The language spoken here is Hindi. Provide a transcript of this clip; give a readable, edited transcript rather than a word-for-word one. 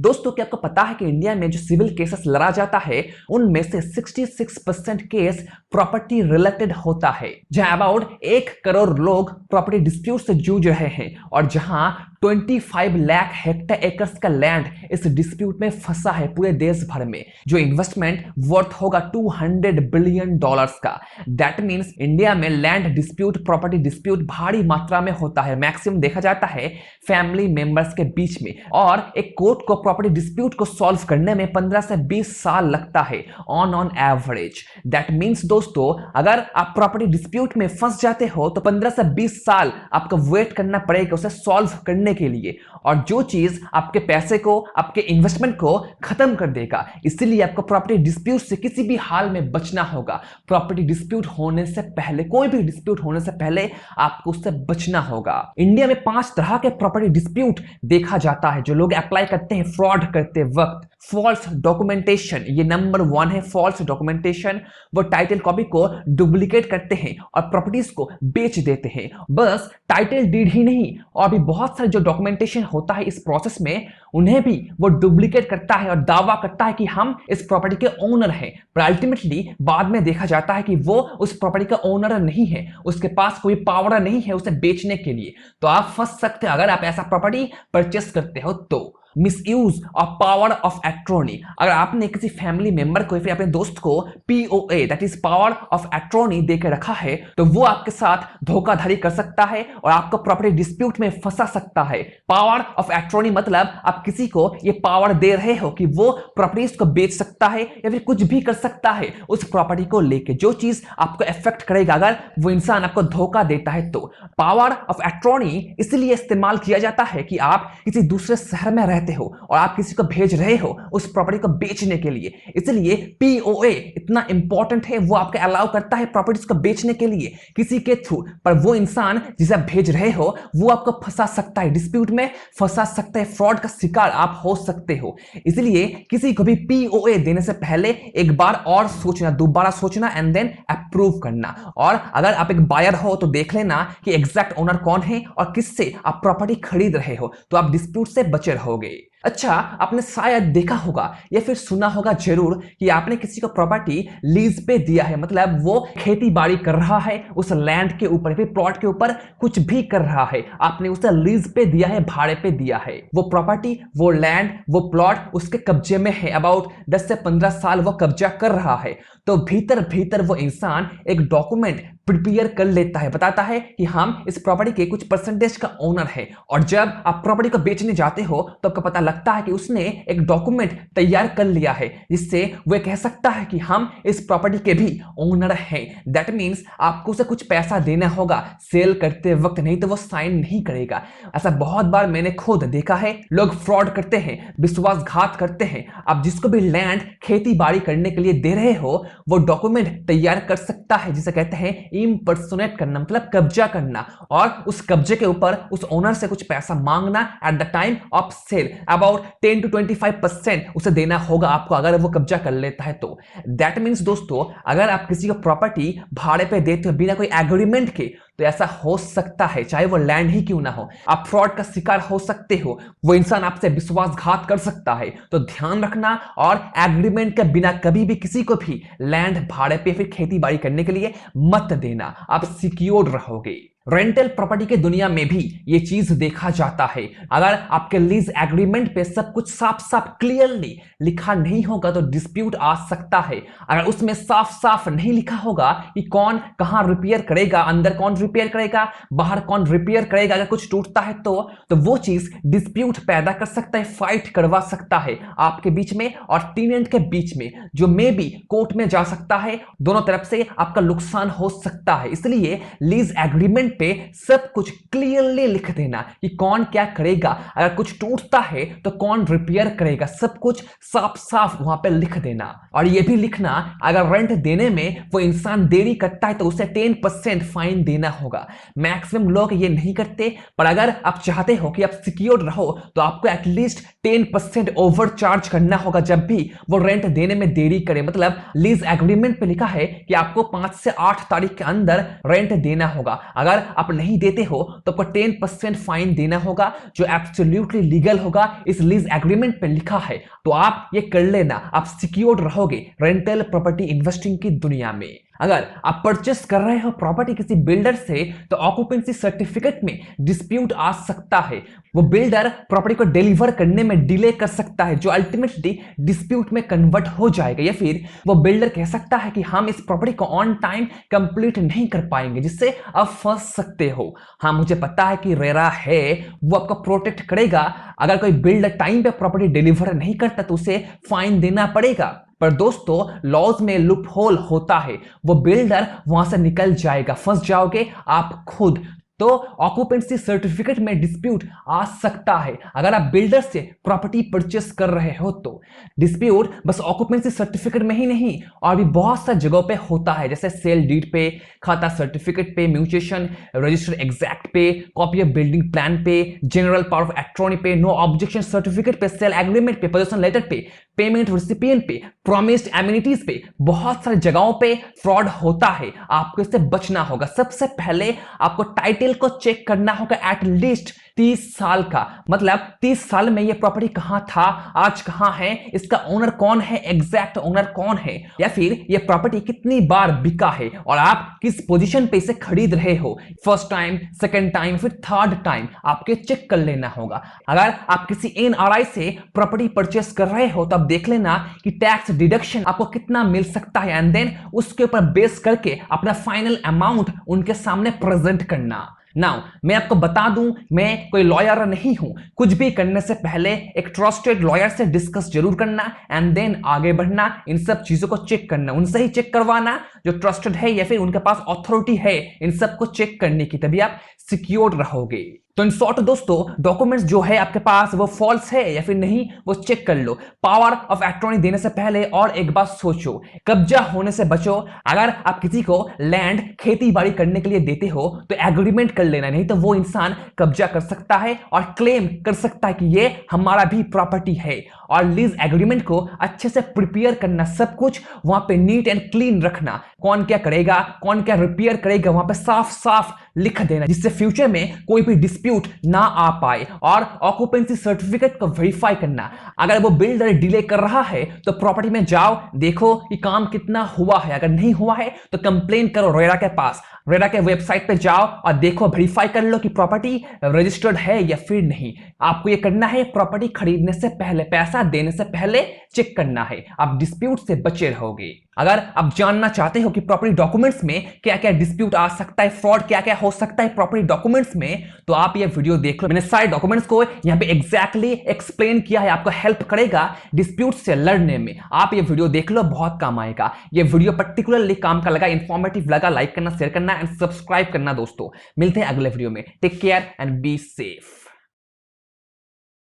दोस्तों, क्या आपको पता है कि इंडिया में जो सिविल केसेस लड़ा जाता है उनमें से 66% केस प्रॉपर्टी रिलेटेड होता है, जहां अबाउट 1 करोड़ लोग प्रॉपर्टी डिस्प्यूट से जूझ रहे हैं और जहां 25 लाख हेक्टेयर एकर्स का लैंड इस डिस्प्यूट में फंसा है पूरे देश भर में, जो इन्वेस्टमेंट वर्थ होगा $200 बिलियन का। दैट मीन्स इंडिया में लैंड डिस्प्यूट, प्रॉपर्टी डिस्प्यूट भारी मात्रा में होता है। मैक्सिमम देखा जाता है फैमिली मेंबर्स के बीच में, और एक कोर्ट को प्रॉपर्टी डिस्प्यूट को सॉल्व करने में 15 से 20 साल लगता है ऑन एवरेज। दैट मीन्स दोस्तों, अगर आप प्रॉपर्टी डिस्प्यूट में फंस जाते हो तो 15 से 20 साल आपको वेट करना पड़ेगा उसे सॉल्व करने के लिए, और जो चीज आपके पैसे को, आपके इन्वेस्टमेंट को खत्म कर देगा। इसीलिए आपको प्रॉपर्टी डिस्प्यूट से किसी भी हाल में बचना होगा। प्रॉपर्टी डिस्प्यूट होने से पहले, कोई भी डिस्प्यूट होने से पहले आपको उससे बचना होगा। इंडिया में 5 तरह के प्रॉपर्टी डिस्प्यूट देखा जाता है जो लोग अप्लाई करते हैं फ्रॉड करते वक्त। फॉल्स डॉक्यूमेंटेशन, ये नंबर 1 है। फॉल्स डॉक्यूमेंटेशन, वो टाइटल कॉपी को डुप्लीकेट करते हैं और प्रॉपर्टीज को बेच देते हैं। बस टाइटल डीड ही नहीं, और भी बहुत सारे जो डॉक्यूमेंटेशन होता है इस प्रोसेस में, उन्हें भी वो डुप्लीकेट करता है और दावा करता है कि हम इस प्रॉपर्टी के ओनर हैं। पर अल्टीमेटली बाद में देखा जाता है कि वो उस प्रॉपर्टी का ओनर नहीं है, उसके पास कोई पावर नहीं है उसे बेचने के लिए। तो आप फंस सकते हैं अगर आप ऐसा प्रॉपर्टी परचेस करते हो तो। मिसयूज ऑफ पावर ऑफ एट्रॉनी, अगर आपने किसी फैमिली मेंबर को या फिर अपने दोस्त को POA that is power of attorney देकर रखा है, तो वो आपके साथ धोखाधड़ी कर सकता है और आपको प्रॉपर्टी डिस्प्यूट में फंसा सकता है। पावर ऑफ एट्रॉनी मतलब आप किसी को ये पावर दे रहे हो कि वो प्रॉपर्टीज को बेच सकता है या फिर कुछ भी कर सकता है उस प्रॉपर्टी को लेके, जो चीज आपको इफेक्ट करेगा अगर वो इंसान आपको धोखा देता है तो। पावर ऑफ एट्रॉनी इसलिए इस्तेमाल किया जाता है कि आप किसी दूसरे शहर में रहते हो और आप किसी को भेज रहे हो उस प्रॉपर्टी को बेचने के लिए, इसलिए POA इतना इंपॉर्टेंट है। वो आपको अलाउ करता है प्रॉपर्टीज को बेचने के लिए किसी के थ्रू, पर वो इंसान जिसे आप भेज रहे हो वो आपको फंसा सकता है, डिस्प्यूट में फंसा सकता है, फ्रॉड का शिकार आप हो सकते हो। इसलिए किसी को भी POA देने से पहले एक बार और सोचना, दोबारा सोचना एंड देन अप्रूव करना। और अगर आप एक बायर हो तो देख लेना कि एग्जैक्ट ओनर कौन है और किससे आप प्रॉपर्टी खरीद रहे हो, तो आप डिस्प्यूट से बचे रहोगे। अच्छा, आपने शायद देखा होगा या फिर सुना होगा जरूर कि आपने किसी को प्रॉपर्टी लीज पे दिया है, मतलब वो खेती बाड़ी कर रहा है उस लैंड के ऊपर, फिर प्लॉट के ऊपर कुछ भी कर रहा है, आपने उसे लीज पे दिया है, भाड़े पे दिया है। वो प्रॉपर्टी, वो लैंड, वो प्लॉट उसके कब्जे में है, अबाउट 10 से 15 साल वो कब्जा कर रहा है। तो भीतर भीतर वो इंसान एक डॉक्यूमेंट प्रिपेयर कर लेता है, बताता है कि हम इस प्रॉपर्टी के कुछ परसेंटेज का ओनर है, और जब आप प्रॉपर्टी को बेचने जाते हो तो आपको पता लगता है कि उसने एक डॉक्यूमेंट तैयार कर लिया है जिससे वह कह सकता है कि हम इस प्रॉपर्टी के भी ओनर हैं। दैट मीन्स आपको उसे कुछ पैसा देना होगा सेल करते वक्त, नहीं तो वो साइन नहीं करेगा। ऐसा बहुत बार मैंने खुद देखा है, लोग फ्रॉड करते हैं, विश्वासघात करते हैं। आप जिसको भी लैंड खेती बाड़ी करने के लिए दे रहे हो वो डॉक्यूमेंट तैयार कर सकता है जिसे कहते हैं इम्पर्सोनेट करना, मतलब कब्जा करना, और उस कब्जे के ऊपर उस ओनर से कुछ पैसा मांगना at the time of sale. About 10 to 25% उसे देना होगा आपको अगर वो कब्जा कर लेता है तो। दैट मीन्स दोस्तों, अगर आप किसी को प्रॉपर्टी भाड़े पे देते हो बिना कोई एग्रीमेंट के, तो ऐसा हो सकता है, चाहे वो लैंड ही क्यों ना हो, आप फ्रॉड का शिकार हो सकते हो। वो इंसान आपसे विश्वासघात कर सकता है। तो ध्यान रखना और एग्रीमेंट के बिना कभी भी किसी को भी लैंड भाड़े पे फिर खेती बाड़ी करने के लिए मत देना, आप सिक्योर रहोगे। रेंटल प्रॉपर्टी के दुनिया में भी ये चीज देखा जाता है। अगर आपके लीज एग्रीमेंट पे सब कुछ साफ साफ क्लियरली लिखा नहीं होगा तो डिस्प्यूट आ सकता है। अगर उसमें साफ साफ नहीं लिखा होगा कि कौन कहां रिपेयर करेगा, अंदर कौन रिपेयर करेगा, बाहर कौन रिपेयर करेगा, अगर कुछ टूटता है तो वो चीज डिस्प्यूट पैदा कर सकता है, फाइट करवा सकता है आपके बीच में और टेनेंट के बीच में, जो मे बी कोर्ट में जा सकता है। दोनों तरफ से आपका नुकसान हो सकता है। इसलिए लीज एग्रीमेंट पे सब कुछ क्लियरली लिख देना कि कौन क्या करेगा, अगर कुछ टूटता है तो कौन रिपेयर करेगा, सब कुछ साफ साफ वहां पे लिख देना। और ये भी लिखना, अगर रेंट देने में वो इंसान देरी करता है तो उसे 10% फाइन देना होगा। मैक्सिमम लोग ये नहीं करते, पर अगर आप चाहते हो कि आप सिक्योर रहो तो आपको एटलीस्ट 10% ओवर चार्ज करना होगा जब भी वो रेंट देने में देरी करे। मतलब लीज एग्रीमेंट पे लिखा है कि आपको 5 से 8 तारीख के अंदर रेंट देना होगा। अगर अगर आप नहीं देते हो तो आपको 10% फाइन देना होगा, जो एब्सोल्युटली लीगल होगा, इस लीज एग्रीमेंट पे लिखा है। तो आप ये कर लेना, आप सिक्योर्ड रहोगे रेंटल प्रॉपर्टी इन्वेस्टिंग की दुनिया में। अगर आप परचेस कर रहे हो प्रॉपर्टी किसी बिल्डर से, तो ऑक्यूपेंसी सर्टिफिकेट में डिस्प्यूट आ सकता है। वो बिल्डर प्रॉपर्टी को डिलीवर करने में डिले कर सकता है, जो अल्टीमेटली डिस्प्यूट में कन्वर्ट हो जाएगा। या फिर वो बिल्डर कह सकता है कि हम इस प्रॉपर्टी को ऑन टाइम कंप्लीट नहीं कर पाएंगे, जिससे आप फंस सकते हो। हाँ, मुझे पता है कि रेरा है, वो आपको प्रोटेक्ट करेगा। अगर कोई बिल्डर टाइम पे प्रॉपर्टी डिलीवर नहीं करता तो उसे फाइन देना पड़ेगा। पर दोस्तों, लॉज में लूप होल होता है, वो बिल्डर वहां से निकल जाएगा, फंस जाओगे आप खुद। तो ऑक्यूपेंसी सर्टिफिकेट में डिस्प्यूट आ सकता है अगर आप बिल्डर से प्रॉपर्टी परचेस कर रहे हो। तो डिस्प्यूट बस ऑक्यूपेंसी सर्टिफिकेट में ही नहीं, और भी बहुत सारी जगहों पे होता है, जैसे सेल डीड पे, खाता सर्टिफिकेट पे, म्यूटेशन रजिस्टर एग्जैक्ट पे, कॉपी ऑफ बिल्डिंग प्लान पे, जनरल पावर ऑफ अटॉर्नी पे, नो ऑब्जेक्शन सर्टिफिकेट पे, सेल एग्रीमेंट पे, पोजीशन लेटर पे, पेमेंट रिसिपिएंट पे, प्रॉमिस्ड एमिनिटीज पे। बहुत सारी जगहों पे फ्रॉड होता है, आपको इससे बचना होगा। सबसे पहले आपको टाइटल को चेक करना होगा, एटलीस्ट 30 साल का। मतलब 30 साल में ये प्रॉपर्टी कहां था, आज कहां है, इसका ओनर कौन है, एग्जैक्ट ओनर कौन है, या फिर ये प्रॉपर्टी कितनी बार बिका है और आप किस पोजीशन पे इसे खरीद रहे हो, फर्स्ट टाइम, सेकंड टाइम, फिर थर्ड टाइम, आपके चेक कर लेना होगा। अगर आप किसी एनआरआई से प्रॉपर्टी परचेस कर रहे हो तो आप देख लेना कि टैक्स डिडक्शन आपको कितना मिल सकता है, एंड देन उसके ऊपर बेस करके अपना फाइनल अमाउंट उनके सामने प्रेजेंट करना। नाउ मैं आपको बता दूं, मैं कोई लॉयर नहीं हूं। कुछ भी करने से पहले एक ट्रस्टेड लॉयर से डिस्कस जरूर करना, एंड देन आगे बढ़ना, इन सब चीजों को चेक करना, उनसे ही चेक करवाना जो ट्रस्टेड है या फिर उनके पास अथॉरिटी है इन सब को चेक करने की, तभी आप सिक्योर रहोगे। तो इन शॉर्ट दोस्तों, डॉक्यूमेंट्स जो है आपके पास वो फॉल्स है या फिर नहीं, वो चेक कर लो। पावर ऑफ अटॉर्नी देने से पहले और एक बात सोचो, कब्जा होने से बचो। अगर आप किसी को लैंड खेती बाड़ी करने के लिए देते हो तो एग्रीमेंट कर लेना, नहीं तो वो इंसान कब्जा कर सकता है और क्लेम कर सकता है कि ये हमारा भी प्रॉपर्टी है। और लीज एग्रीमेंट को अच्छे से प्रिपेयर करना, सब कुछ वहां पे नीट एंड क्लीन रखना, कौन क्या करेगा, कौन क्या रिपेयर करेगा, वहां पे साफ साफ लिख देना, जिससे फ्यूचर में कोई भी डिस्प्यूट ना आ पाए। और ऑक्यूपेंसी सर्टिफिकेट को वेरीफाई करना, अगर वो बिल्डर डिले कर रहा है तो प्रॉपर्टी में जाओ, देखो कि काम कितना हुआ है, अगर नहीं हुआ है तो कंप्लेन करो रेरा के पास। रेरा के वेबसाइट पे जाओ और देखो, वेरीफाई कर लो कि प्रॉपर्टी रजिस्टर्ड है या फिर नहीं। आपको ये करना है, प्रॉपर्टी खरीदने से पहले, पैसा देने से पहले चेक करना है, आप डिस्प्यूट से बचे रहोगे। अगर आप जानना चाहते हो कि प्रॉपर्टी डॉक्यूमेंट्स में क्या क्या डिस्प्यूट आ सकता है, फ्रॉड क्या क्या हो सकता है प्रॉपर्टी डॉक्यूमेंट्स में, तो आप ये वीडियो देख लो। मैंने सारे डॉक्यूमेंट्स को यहाँ पे एग्जैक्टली एक्सप्लेन किया है, आपको हेल्प करेगा डिस्प्यूट से लड़ने में। आप ये वीडियो देख लो, बहुत काम आएगा। ये वीडियो पर्टिकुलरली काम का लगा, इंफॉर्मेटिव लगा, लाइक करना, शेयर करना एंड सब्सक्राइब करना दोस्तों। मिलते हैं अगले वीडियो में। Take care and be safe.